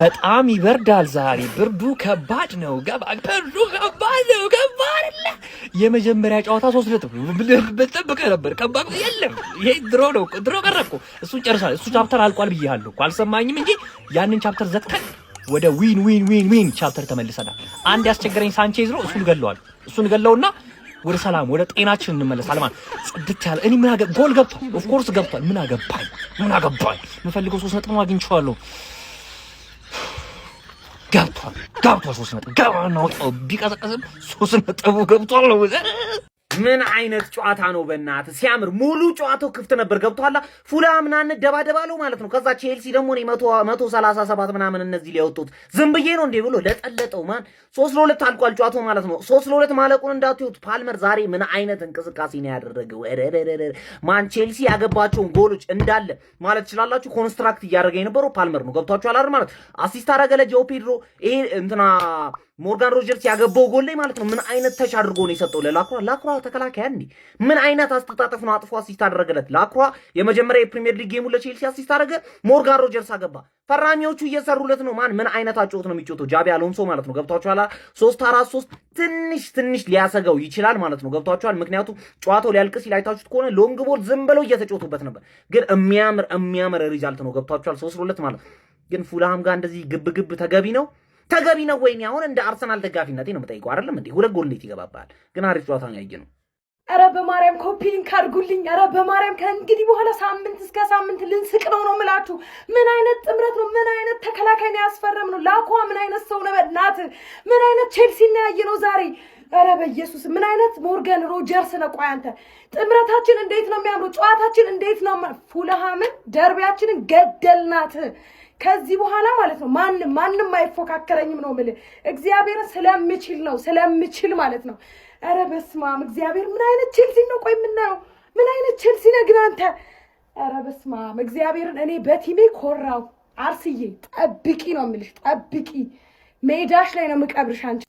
በጣም ይበርዳል ዛሬ ብርዱ ከባድ ነው ብርዱ ከባድ ነው ከባድ የመጀመሪያ ጨዋታ 3 ነጥብ በጠብቀ ነበር ከባድ የለም ይሄ ድሮ ቀረኩ እሱ ጨርሳል እሱ ቻፕተር አልቋል ብዬሃለሁ እኮ አልሰማኝም እንጂ ያንን ቻፕተር ዘግተን ወደ ዊን ቻፕተር ተመልሰናል አንድ ያስቸገረኝ ሳንቼዝ ነው እሱን ገለውና ወደ ሰላም ወደ ጤናችን እንመለሳለን ማለት ጽድት ያለ እኔ ምን አገባ ጎል ገብቷል ኦፍ ኮርስ ገብቷል ምን አገባኝ የምፈልገው 3 ነጥብ አግኝቼዋለሁ ገብቷል 3 ነጥብ ገባና ወጣው ቢቀዘቀዝም 3 ነጥቡ ገብቷል ነው ምን አይነት ጨዋታ ነው በእናትህ ሲያምር ሙሉ ጨዋታው ክፍት ነበር ገብቷላ ፉላምናን ደባደባለው ማለት ነው ከዛ ቼልሲ ደግሞ ነው 137 ምናምን እነዚህ ሊያወጡት ዝም ብዬ ነው እንዴ ብሎ ለጠለጠው ማን 3-2 አልቋል ጨዋታው ማለት ነው 3-2 ማለቁን እንዳትዩት ፓልመር ዛሬ ምን አይነት እንቅስቃሴ ነው ያደረገው ማን ቼልሲ ያገባቸውን ጎሎች እንዳለ ማለት ይችላልላችሁ ኮንስትራክት እያደረገ የነበረው ፓልመር ነው ገብቷችኋል አይደል ማለት አሲስት አደረገ ለጆ ፔድሮ ይሄ እንትና ሞርጋን ሮጀርስ ያገባው ጎል ላይ ማለት ነው ምን አይነት ተች አድርጎ ነው የሰጠው ለላክሯ ተከላካይ እንዴ ምን አይነት አስተጣጣፍ ነው አጥፎ አሲስት አደረገለት ላክሯ የመጀመሪያ የፕሪሚየር ሊግ ጌሙ ለቼልሲ አሲስት አደረገ ሞርጋን ሮጀርስ አገባ ፈራሚዎቹ እየሰሩለት ነው ማን ምን አይነት አጮት ነው የሚጮተው ጃቢ አሎንሶ ማለት ነው ገብቷችኋል 3-4-3 ትንሽ ሊያሰጋው ይችላል ማለት ነው ገብቷችኋል ምክንያቱም ጨዋታው ሊያልቅ ሲል አይታችሁት ከሆነ ሎንግ ቦል ዝም ብለው እየተጮቱበት ነበር ግን የሚያምር ሪዛልት ነው ገብቷችኋል 3-2 ማለት ግን ፉልሃም ጋር እንደዚህ ግብ ተገቢ ነው ወይኔ አሁን እንደ አርሰናል ደጋፊነቴ ነው የምጠይቀው አይደለም እንዴ 2 ጎል እንዴት ይገባባል ግን አሪፍ ጨዋታ ነው ያየነው አረ በማርያም ኮፒ ሊንክ አድርጉልኝ አረ በማርያም ከእንግዲህ በኋላ ሳምንት እስከ ሳምንት ልንስቅ ነው የምላችሁ ምን አይነት ጥምረት ነው ምን አይነት ተከላካይ ነው ያስፈረም ነው ላኳ ምን አይነት ሰው ነው በእናት ምን አይነት ቼልሲ ነው ያየነው ዛሬ አረ በኢየሱስ ምን አይነት ሞርጋን ሮጀርስ ነው ቆይ አንተ ጥምረታችን እንዴት ነው የሚያምሩ ጨዋታችን እንዴት ነው ፉልሃምን ደርቢያችንን ገደልናት ከዚህ በኋላ ማለት ነው ማንንም አይፎካከረኝም ነው ማለት እግዚአብሔር ስለምችል ማለት ነው አረ በስማም እግዚአብሔር ምን አይነት ቼልሲ ነው ቆይ ምን አይነት ቼልሲ ነው ግን አንተ አረ በስማም እግዚአብሔርን እኔ በቲሜ ኮራው አርስዬ ጠብቂ ነው የምልሽ ጠብቂ ሜዳሽ ላይ ነው መቀብርሽ አንቺ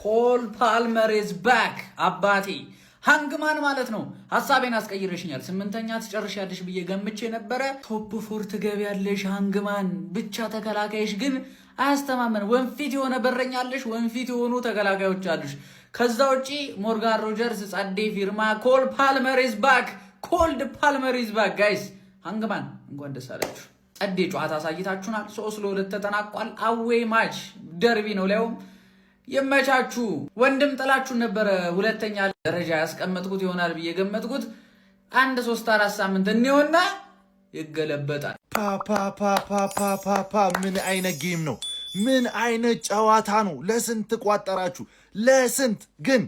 ኮል ፓልመር ኢዝ ባክ አባቴ ሃንግማን ማለት ነው ሐሳቤን አስቀይረሽኛል 8ኛ ትጨርሻለሽ ብዬ ገምቼ ነበረ ቶፕ 4 ትገቢያለሽ ሃንግማን ብቻ ተከላካይሽ ግን አያስተማመን ወንፊት የሆነ በረኛለሽ ወንፊት የሆኑ ተከላካዮች አሉሽ ከዛ ውጪ ሞርጋን ሮጀርስ ጻዴ ፊርማ ኮል ፓልመር ኢዝ ባክ ኮልድ ፓልመር ኢዝ ባክ ጋይስ ሃንግማን እንኳን ደስ አላችሁ ጻዴ ጨዋታ አሳይታችሁናል 3-2 ተጠናቋል አዌይ ማች ደርቢ ነው ላይውም የመቻቹ ወንድም ጥላችሁ ነበር ሁለተኛ ደረጃ ያስቀመጥኩት ይሆናል ብዬ ገመትኩት 1-3-4 ሳምንት እንየውና ይገለበጣል ፓ ምን አይነት ጌም ነው ምን አይነት ጨዋታ ነው ለስንት ቋጠራችሁ ለስንት ግን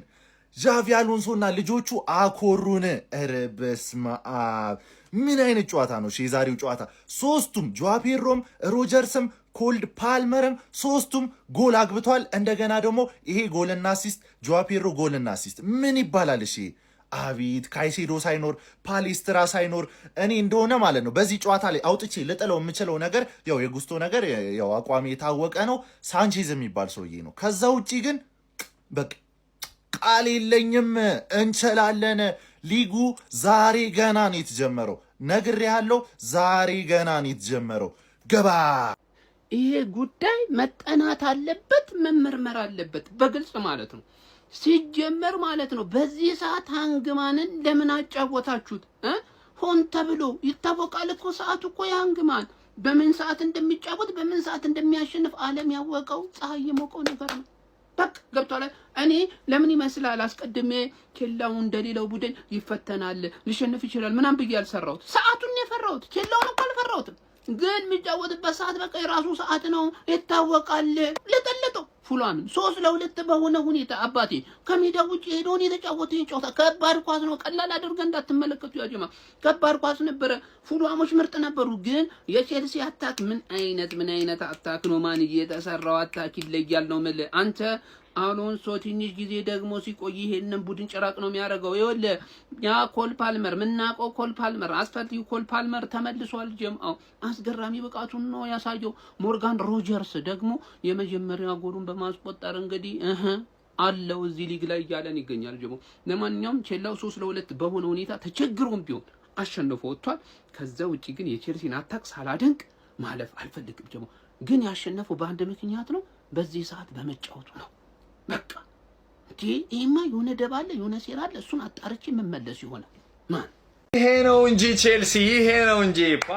ጃቪ አሎንሶና ልጆቹ አኮሩን ኧረ በስመ አብ ምን አይነት ጨዋታ ነው የዛሬው ጨዋታ ሶስቱም ጆዋ ፔድሮም ሮጀርስም ኮልድ ፓልመርም ሶስቱም ጎል አግብቷል እንደገና ደግሞ ይሄ ጎልና አሲስት ጆዋ ፔድሮ ጎልና አሲስት ምን ይባላል እሺ አቤት ካይሴዶ ሳይኖር ፓሌስትራ ሳይኖር እኔ እንደሆነ ማለት ነው በዚህ ጨዋታ ላይ አውጥቼ ልጥለው የምችለው ነገር ያው የጉስቶ ነገር ያው አቋሚ የታወቀ ነው ሳንቼዝ የሚባል ሰውዬ ነው ከዛ ውጪ ግን በቃ ቃል የለኝም እንችላለን ሊጉ ዛሬ ገና ነው የተጀመረው ነግሬያለሁ ዛሬ ገና ነው የተጀመረው ገባ ይሄ ጉዳይ መጠናት አለበት መመርመር አለበት በግልጽ ማለት ነው ሲጀመር ማለት ነው በዚህ ሰዓት ሃንግማንን ለምን አጫወታችሁት ሆን ተብሎ ይታወቃል እኮ ሰዓቱ እኮ ሃንግማን በምን ሰዓት እንደሚጫወት በምን ሰዓት እንደሚያሸንፍ ዓለም ያወቀው ፀሐይ የሞቀው ነገር ነው በቃ ገብቷል እኔ ለምን ይመስላል አስቀድሜ ኬላው እንደሌላው ቡድን ይፈተናል ሊሸነፍ ይችላል ምናም ብዬ አልሰራሁት ሰዓቱን የፈራሁት ኬላውን እንኳን አልፈራሁትም ግን የሚጫወትበት ሰዓት በቃ የራሱ ሰዓት ነው ይታወቃል ለጠለጠው ፉላም 3-2 በሆነ ሁኔታ አባቴ ከሜዳ ውጪ ሄዶን የተጫወተ ጨዋታ ከባድ ኳስ ነው ቀላል አድርገን እንዳትመለከቱ ያጀማ ከባድ ኳስ ነበር ፉላሞች ምርጥ ነበሩ ግን የቼልሲ አታክ ምን አይነት አታክ ነው ማን እየተሰራው አታክ ይለያል ነው ማለት አንተ አሎንሶ ትንሽ ጊዜ ደግሞ ሲቆይ ይሄንን ቡድን ጭራቅ ነው የሚያደርገው ይወለ ያ ኮል ፓልመር ምናቆ ኮል ፓልመር አስፈልጊ ኮል ፓልመር ተመልሷል ጀምአው አስገራሚ ብቃቱን ነው ያሳየው ሞርጋን ሮጀርስ ደግሞ የመጀመሪያ ጎሉን በማስቆጠር እንግዲህ አለው እዚህ ሊግ ላይ ያለን ይገኛል ጀሞ ለማንኛውም ቼላው 3-2 በሆነ ሁኔታ ተቸግሮም ቢሆን አሸንፎ ወጥቷል ከዛ ውጪ ግን የቼልሲን አታክ ሳላደንቅ ማለፍ አልፈልግም ጀሞ ግን ያሸነፈው በአንድ ምክንያት ነው፣ በዚህ ሰዓት በመጫወቱ ነው። በቃ ይሄማ የሆነ ደባለ የሆነ ሴራ አለ። እሱን አጣርቼ መመለስ ይሆናል። ማን ይሄ ነው እንጂ ቼልሲ ይሄ ነው እንጂ ፓ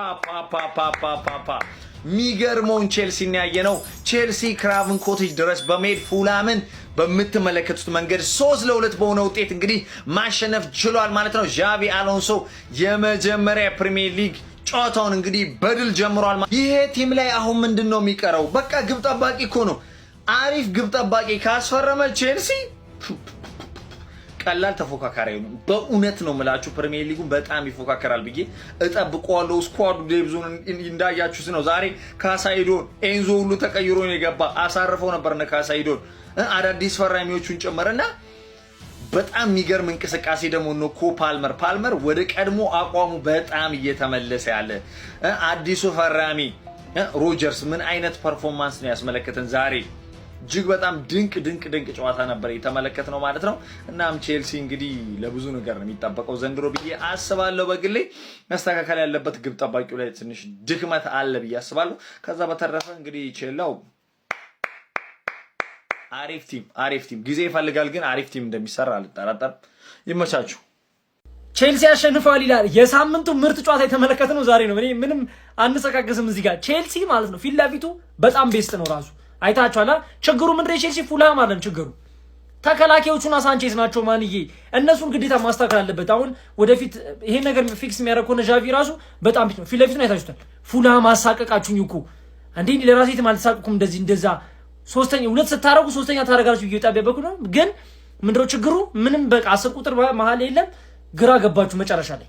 የሚገርመውን ቼልሲ ያየነው ቼልሲ ክራቨን ኮቴጅ ድረስ በመሄድ ፉላምን በምትመለከቱት መንገድ 3-2 በሆነ ውጤት እንግዲህ ማሸነፍ ችሏል ማለት ነው። ዣቪ አሎንሶ የመጀመሪያ ፕሪሚየር ሊግ ጨዋታውን እንግዲህ በድል ጀምሯል። ይሄ ቲም ላይ አሁን ምንድነው የሚቀረው? በቃ ግብ ጠባቂ እኮ ነው። አሪፍ ግብ ጠባቂ ካስፈረመ ቼልሲ ቀላል ተፎካካሪ ነው። በእውነት ነው የምላችሁ ፕሪሚየር ሊጉን በጣም ይፎካከራል ብዬ እጠብቀዋለሁ። ስኳዱ ዴብዙን እንዳያችሁት ነው። ዛሬ ካሳይዶን ኤንዞ ሁሉ ተቀይሮ ነው የገባ። አሳርፈው ነበር እነ ካሳይዶን አዳዲስ ፈራሚዎቹን ጨመረና በጣም የሚገርም እንቅስቃሴ ደግሞ ነው። ፓልመር ወደ ቀድሞ አቋሙ በጣም እየተመለሰ ያለ አዲሱ ፈራሚ ሮጀርስ ምን አይነት ፐርፎርማንስ ነው ያስመለከተን ዛሬ። እጅግ በጣም ድንቅ ጨዋታ ነበር የተመለከትነው ማለት ነው። እናም ቼልሲ እንግዲህ ለብዙ ነገር ነው የሚጠበቀው ዘንድሮ ብዬ አስባለሁ። በግሌ መስተካከል ያለበት ግብ ጠባቂው ላይ ትንሽ ድክመት አለ ብዬ አስባለሁ። ከዛ በተረፈ እንግዲህ ቼላው አሪፍ ቲም ጊዜ ይፈልጋል፣ ግን አሪፍ ቲም እንደሚሰራ አልጠራጠርም። ይመቻችሁ። ቼልሲ ያሸንፋል ይላል። የሳምንቱ ምርጥ ጨዋታ የተመለከትነው ዛሬ ነው። እኔ ምንም አንሰቃቀስም እዚህ ጋር ቼልሲ ማለት ነው። ፊት ለፊቱ በጣም ቤስት ነው ራሱ አይታችኋላ። ችግሩ ምንድነው? የቼልሲ ፉልሃም አይደለም ችግሩ፣ ተከላካዮቹና ሳንቼዝ ናቸው። ማንዬ እነሱን ግዴታ ማስተካከል አለበት። አሁን ወደፊት ይሄን ነገር ፊክስ የሚያደርግ ከሆነ ዣቪ ራሱ በጣም ቢት ነው። ፊት ለፊቱን አይታችሁታል። ፉልሃም አሳቀቃችሁኝ እኮ እንዴ! ለራሴ አልተሳቀቁም። እንደዛ ሶስተኛ ሁለት ስታረጉ ሶስተኛ ታረጋላችሁ እየጣበበኩ ነው። ግን ምንድነው ችግሩ? ምንም በቃ 10 ቁጥር መሀል የለም። ግራ ገባችሁ መጨረሻ ላይ።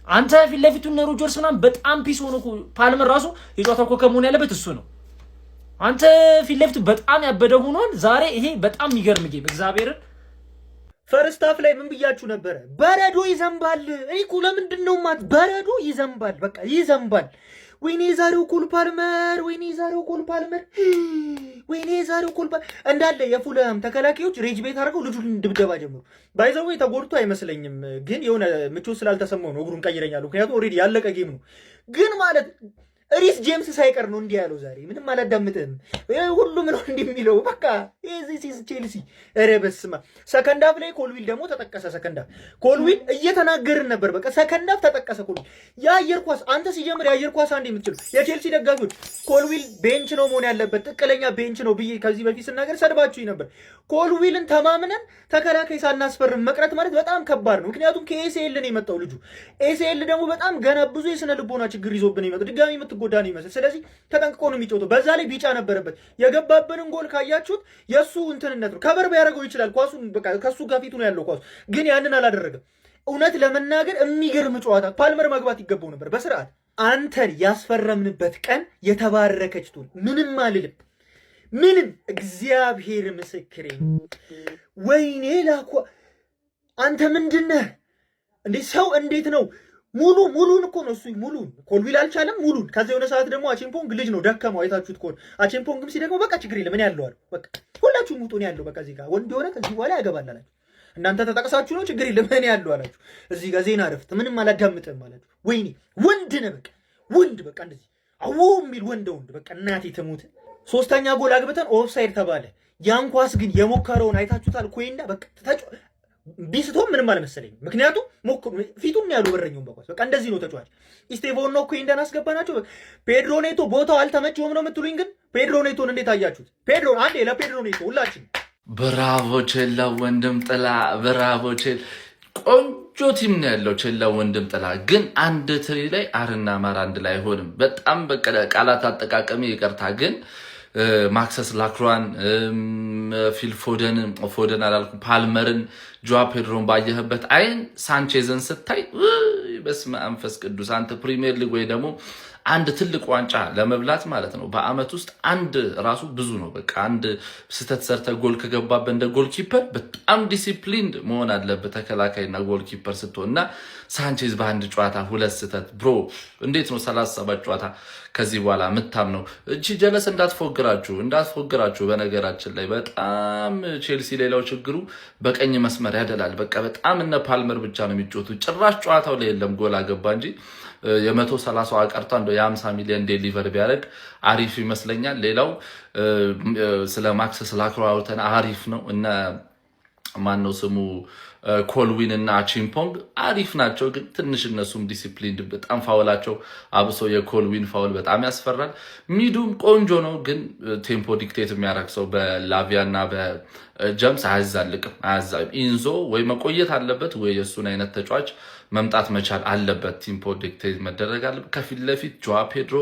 አንተ ፊት ለፊቱን ሮጀርስ ምናምን በጣም ፒስ ሆኖ ፓልመር ራሱ የጨዋታው ኮከብ መሆን ያለበት እሱ ነው። አንተ ፊት ለፊቱ በጣም ያበደ ሆኗል ዛሬ። ይሄ በጣም የሚገርም ጌም እግዚአብሔርን። ፈርስት ሃፍ ላይ ምን ብያችሁ ነበረ? በረዶ ይዘንባል። እኔ እኮ ለምንድን ነው ማለት በረዶ ይዘንባል፣ በቃ ይዘንባል። ወይኔ ዛሬው ኮል ፓልመር እንዳለ የፉልሃም ተከላካዮች ሬጅ ቤት አድርገው ልጁን ድብደባ ጀመሩ። ባይዘው ተጎድቶ አይመስለኝም፣ ግን የሆነ ምቾት ስላልተሰማው ነው እግሩን ቀይረኛሉ። ምክንያቱም ኦልሬዲ ያለቀ ጌም ነው። ግን ማለት ሪስ ጄምስ ሳይቀር ነው እንዲህ ያለው ዛሬ። ምንም አላዳምጥም። ሁሉም ነው እንዲህ የሚለው በቃ ኤዚሲስ ቼልሲ። ኧረ በስመ አብ። ሰከንድ ሃፍ ላይ ኮልዊል ደግሞ ተጠቀሰ። ሰከንድ ሃፍ ኮልዊል እየተናገርን ነበር። በቃ ሰከንድ ሃፍ ተጠቀሰ ኮልዊል። የአየር ኳስ አንተ ሲጀምር የአየር ኳስ አንድ የምትችሉ የቼልሲ ደጋፊዎች ኮልዊል ቤንች ነው መሆን ያለበት፣ ጥቅለኛ ቤንች ነው ብዬ ከዚህ በፊት ስናገር ሰድባችሁኝ ነበር። ኮልዊልን ተማምነን ተከላካይ ሳናስፈርም መቅረት ማለት በጣም ከባድ ነው። ምክንያቱም ከኤሲኤል ነው የመጣው ልጁ። ኤሲኤል ደግሞ በጣም ገና ብዙ የስነ ልቦና ችግር ይዞብን የመጣው ድጋሚ ጎዳ ነው ይመስል። ስለዚህ ተጠንቅቆ ነው የሚጫወተው። በዛ ላይ ቢጫ ነበረበት። የገባብንን ጎል ካያችሁት የሱ እንትንነት ነው። ከበር ቢያደርገው ይችላል። ኳሱን በቃ ከሱ ጋር ፊቱ ነው ያለው ኳሱ፣ ግን ያንን አላደረገም። እውነት ለመናገር የሚገርም ጨዋታ። ፓልመር መግባት ይገባው ነበር በስርዓት። አንተን ያስፈረምንበት ቀን የተባረከች ትሁን። ምንም አልልም፣ ምንም። እግዚአብሔር ምስክሬ። ወይኔ ላኳ አንተ ምንድነህ እንዴ? ሰው እንዴት ነው ሙሉን እኮ ነው እሱ ሙሉን። ኮልዊል አልቻለም ሙሉን። ከዛ የሆነ ሰዓት ደግሞ አቼምፖንግ ልጅ ነው ደከመው። አይታችሁት ከሆነ አቼምፖንግም ሲደግመው በቃ ችግር የለም እኔ ያለው አሉ። በቃ ሁላችሁም ውጡ ነው ያለው። በቃ እዚህ ጋር ወንድ ሆነ ከዚህ በኋላ ያገባል አላችሁ። እናንተ ተጠቅሳችሁ ነው ችግር የለም እኔ ያለው አላችሁ። እዚህ ጋር ዜና ረፍት ምንም አላዳምጥም አላችሁ። ወይኔ ወንድ ነህ በቃ ወንድ፣ በቃ እንደዚህ አዎ የሚል ወንድ በቃ እናቴ ትሙት። ሶስተኛ ጎል አግብተን ኦፍሳይድ ተባለ። ያን ኳስ ግን የሞከረውን አይታችሁታል። ኮይና በቃ ቢስቶም ምንም አልመሰለኝም። ምክንያቱም ፊቱን ያሉ በረኛውን በኳስ በቃ እንደዚህ ነው ተጫዋች። ኢስቴቮን ነው ኮይንዳን አስገባናቸው። ፔድሮ ኔቶ ቦታው አልተመቸውም ነው የምትሉኝ? ግን ፔድሮ ኔቶን እንዴት አያችሁት? ፔድሮ አንዴ ለፔድሮ ኔቶ ሁላችን ብራቮ ቼላ ወንድም ጥላ፣ ብራቮ ቼላ። ቆንጆ ቲም ነው ያለው ቼላ ወንድም ጥላ። ግን አንድ ትሪ ላይ አርና ማር አንድ ላይ አይሆንም። በጣም በቃ ቃላት አጠቃቀሚ ይቅርታ። ግን ማክሰስ ላክሯን፣ ፊል ፎደን አላልኩም፣ ፓልመርን፣ ጆዋ ፔድሮን ባየህበት አይን ሳንቼዝን ስታይ በስመ አብ መንፈስ ቅዱስ። አንተ ፕሪሚየር ሊግ ወይ ደግሞ አንድ ትልቅ ዋንጫ ለመብላት ማለት ነው በአመት ውስጥ አንድ ራሱ ብዙ ነው። በቃ አንድ ስህተት ሰርተ ጎል ከገባበት እንደ ጎልኪፐር በጣም ዲሲፕሊንድ መሆን አለበት ተከላካይና ጎልኪፐር ስትሆን እና ሳንቼዝ በአንድ ጨዋታ ሁለት ስህተት ብሮ እንዴት ነው 37 ጨዋታ ከዚህ በኋላ ምታም ነው እቺ ጀለስ እንዳትፎግራችሁ። በነገራችን ላይ በጣም ቼልሲ ሌላው ችግሩ በቀኝ መስመር ያደላል። በቃ በጣም እነ ፓልመር ብቻ ነው የሚጫወቱ። ጭራሽ ጨዋታው ላይ የለም ጎል አገባ እንጂ የ130 አቀርቷ እንደው የ50 ሚሊዮን ዴሊቨር ቢያደርግ አሪፍ ይመስለኛል። ሌላው ስለ ማክስ ስላክሮ አውርተን አሪፍ ነው እና ማነው ስሙ ኮልዊን እና ቺምፖንግ አሪፍ ናቸው፣ ግን ትንሽ እነሱም ዲሲፕሊን በጣም ፋውላቸው አብሶ የኮልዊን ፋውል በጣም ያስፈራል። ሚዱም ቆንጆ ነው፣ ግን ቴምፖ ዲክቴት የሚያደርግ ሰው በላቪያ እና በጀምስ አያዛልቅም። ኢንዞ ወይ መቆየት አለበት ወይ የእሱን አይነት ተጫዋች መምጣት መቻል አለበት። ቲምፖ ዲክቴት መደረግ አለበት። ከፊት ለፊት ጆዋ ፔድሮ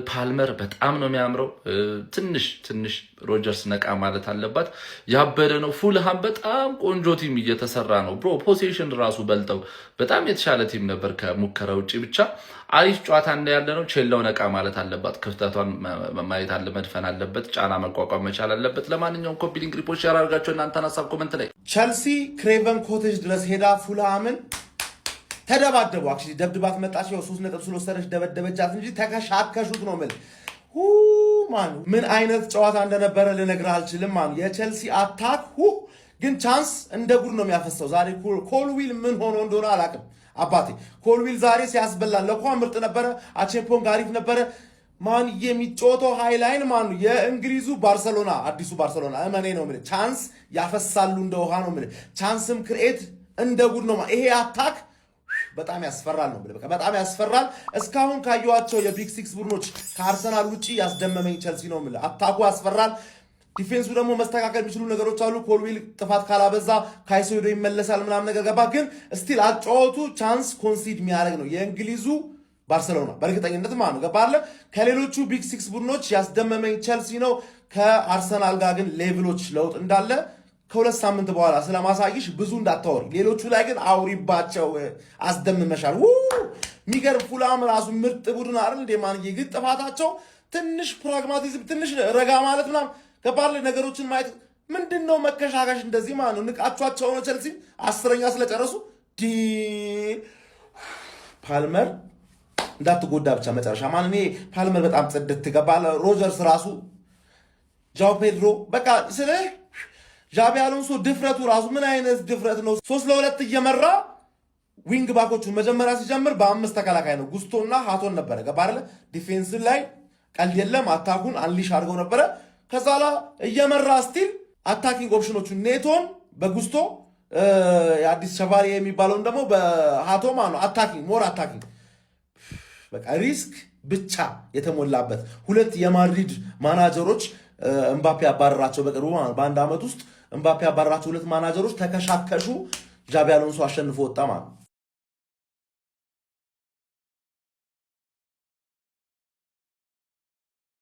ፓልመር በጣም ነው የሚያምረው። ትንሽ ሮጀርስ ነቃ ማለት አለባት። ያበደ ነው። ፉልሃም በጣም ቆንጆ ቲም እየተሰራ ነው ብሮ። ፖሴሽን ራሱ በልጠው በጣም የተሻለ ቲም ነበር ከሙከራ ውጭ። ብቻ አሪፍ ጨዋታ ያለ ነው። ቼላው ነቃ ማለት አለባት። ክፍተቷን ማየት አለ፣ መድፈን አለበት፣ ጫና መቋቋም መቻል አለበት። ለማንኛውም ኮፒ ሊንክ ሪፖርት ሼር አድርጋችሁ እናንተን ሀሳብ ኮሜንት ላይ። ቸልሲ ክሬቨን ኮቴጅ ድረስ ሄዳ ፉልሃምን ተደባደቡ። አክቹሊ ደብድባት መጣች። 3 ነጥብ ስለወሰደች ደበደበቻት እንጂ ተከሻከሹት ነው የምልህ። ማን ምን አይነት ጨዋታ እንደነበረ ልነግርህ አልችልም። ማን የቸልሲ አታክ ግን ቻንስ እንደ ጉድ ነው የሚያፈሰው። ዛሬ ኮልዊል ምን ሆኖ እንደሆነ አላውቅም አባቴ። ኮልዊል ዛሬ ሲያስበላን ለኳ ምርጥ ነበረ። አቼፖንግ አሪፍ ነበረ። ማን የሚጮተው ሃይላይን ማን የእንግሊዙ ባርሰሎና አዲሱ ባርሰሎና እመኔ ነው የምልህ። ቻንስ ያፈሳሉ እንደ ውሃ ነው የምልህ። ቻንስም ክሬት እንደ ጉድ ነው። ይሄ አታክ በጣም ያስፈራል ነው በቃ በጣም ያስፈራል። እስካሁን ካየኋቸው የቢግ ሲክስ ቡድኖች ከአርሰናል ውጪ ያስደመመኝ ቸልሲ ነው የምልህ። አታኩ ያስፈራል። ዲፌንሱ ደግሞ መስተካከል የሚችሉ ነገሮች አሉ። ኮልዊል ጥፋት ካላበዛ ካይሴዶ ይመለሳል ምናምን ነገር ገባ። ግን ስቲል አጫወቱ ቻንስ ኮንሲድ የሚያደርግ ነው የእንግሊዙ ባርሰሎና በእርግጠኝነት ማለት ነው። ገባለ ከሌሎቹ ቢግ ሲክስ ቡድኖች ያስደመመኝ ቸልሲ ነው። ከአርሰናል ጋር ግን ሌቭሎች ለውጥ እንዳለ ከ2 ሳምንት በኋላ ስለማሳይሽ ብዙ እንዳታወሪ። ሌሎቹ ላይ ግን አውሪባቸው። አስደምመሻል። የሚገርም ፉልሃም ራሱ ምርጥ ቡድን አይደል እንዴ ማንዬ? ግን ጥፋታቸው ትንሽ ፕራግማቲዝም፣ ትንሽ ረጋ ማለት ምናምን ገባለ ነገሮችን ማየት ምንድን ነው መከሻከሽ እንደዚህ ማለት ነው። ንቃቿቸው ነው ቸልሲ 10ኛ ስለጨረሱ ፓልመር እንዳትጎዳ ብቻ መጨረሻ ማን እኔ ፓልመር በጣም ጽድት ገባለ። ሮጀርስ ራሱ ጃው ፔድሮ በቃ ስለ ዣቢ አሎንሶ ድፍረቱ ራሱ ምን አይነት ድፍረት ነው? 3-2 እየመራ ዊንግ ባኮቹ መጀመሪያ ሲጀምር በ5 ተከላካይ ነው ጉስቶና ሃቶን ነበረ ገባ አይደለ? ዲፌንስ ላይ ቀልድ የለም። አታኩን አንሊሽ አድርገው ነበረ። ከዛ ላ እየመራ ስቲል አታኪንግ ኦፕሽኖቹ ኔቶን በጉስቶ የአዲስ ሸቫሪ የሚባለውን ደግሞ በሃቶ ማለት ነው። አታኪንግ ሞር አታኪንግ በቃ ሪስክ ብቻ የተሞላበት ሁለት የማድሪድ ማናጀሮች እምባፔ ያባረራቸው በቅርቡ በአንድ ዓመት ውስጥ እምባፔ ያባረራቸው 2 ማናጀሮች ተከሻከሹ። ዣቢ አሎንሶ አሸንፎ ወጣ ማለት